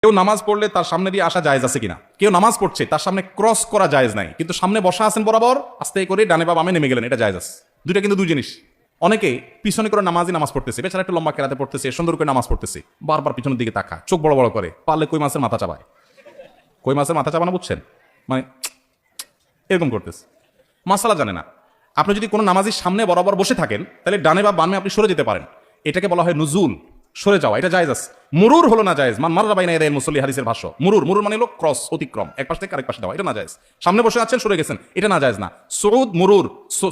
কেউ নামাজ পড়লে তার সামনে দিয়ে আসা জায়েজ আছে কিনা? কেউ নামাজ পড়ছে তার সামনে ক্রস করা জায়েজ নাই, কিন্তু সামনে বসা আছেন বরাবর, আস্তে করে ডানে বা বামে নেমে গেলেন, এটা জায়েজ আছে। দুইটা কিন্তু দুই জিনিস। অনেকে পিছনে করে নামাজ পড়তেছে, বেচারা একটু লম্বা কেরাতে পড়তেছে, সুন্দর করে নামাজ পড়তেছে, বারবার পিছনের দিকে তাকায়, চোখ বড় বড় করে, পারলে কই মাছের মাথা চাবায়। কই মাছের মাথা চাবানো বুঝছেন, মানে এরকম করতেছে, মাসালা জানে না। আপনি যদি কোনো নামাজির সামনে বরাবর বসে থাকেন, তাহলে ডানে বা বামে আপনি সরে যেতে পারেন, এটাকে বলা হয় নুজুল, সরে যাওয়া, এটা জায়েজ আছে। মুরুর হলো না জায়েজ, মান মাররা বাইনা ইয়াদাইল মুসাল্লি, হাদিসের ভাষ্য। মুরুর মানে হলো ক্রস, অতিক্রম, এক পাশ থেকে আরেক পাশে যাওয়া, এটা না জায়েজ। সামনে বসে আছেন, সরে গেছেন, এটা না জায়েজ না। সুউদ মুরুর,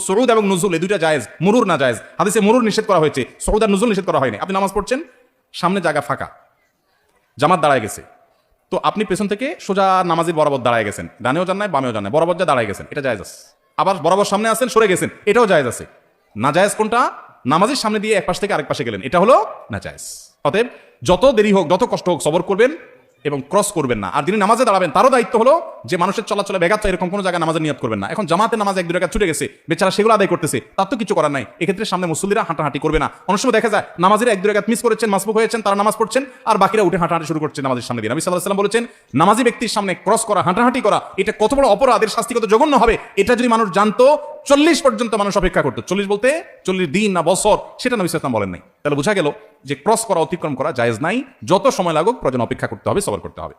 সুউদ এবং নুজুল এই দুইটা জায়েজ, মুরুর না জায়েজ। হাদিসে মুরুর নিষেধ করা হয়েছে, সুউদ আর নুজুল নিষেধ করা হয়নি। আপনি নামাজ পড়ছেন, সামনে জায়গা ফাঁকা, জামাত দাঁড়ায় গেছে, তো আপনি পেছন থেকে সোজা নামাজির বরাবর দাঁড়ায় গেছেন, ডানেও যান নাই বামেও যান নাই, বরাবর যা দাঁড়ায় গেছেন, এটা জায়েজ আছে। আবার বরাবর সামনে আছেন, সরে গেছেন, এটাও জায়েজ আছে। না জায়েজ কোনটা? নামাজের সামনে দিয়ে এক পাশ থেকে আরেক পাশে গেলেন, এটা হলো না জায়েজ। অতএব যত দেরি হোক, যত কষ্ট হোক, সবর করবেন এবং ক্রস করবেন না। আর যিনি নামাজে দাঁড়াবেন, তারও দায়িত্ব হলো যে মানুষের চলাচলে ব্যাঘাত এরকম কোনো জায়গায় নামাজের নিয়ত করবেন না। এখন জামাতে নামাজ এক দুই রাকাত ছুটে গেছে, বেচারা সেগুলো আদায় করতেছে, তার তো কিছু করার নাই। এক্ষেত্রে সামনে মুসল্লিরা হাঁটাহাঁটি করবে না। অনেক সময় দেখা যায় নামাজের এক দুই রাকাত মিস করেছেন, মাসবুক হয়েছেন, তারা নামাজ পড়ছেন, আর বাকিরা উঠে হাঁটাহাঁটি শুরু করছেন নামাজের সামনে দিয়ে। নবী সাল্লাল্লাহু আলাইহি ওয়াসাল্লাম বলেছেন, নামাজি ব্যক্তির সামনে ক্রস করা, হাঁটাহাঁটি করা, এটা কত বড় অপরাধের শাস্তি কত জঘন্য হবে, এটা যদি মানুষ জানতো, 40 পর্যন্ত মানুষ অপেক্ষা করতো। 40 বলতে 40 দিন না বছর, সেটা নবী সাল্লাল্লাহু আলাইহি ওয়াসাল্লাম বলেন নাই। তাহলে বোঝা গেল যে ক্রস করা, অতিক্রম করা জায়েজ নাই। যত সময় লাগুক প্রয়োজন অপেক্ষা করতে হবে, সবর করতে হবে।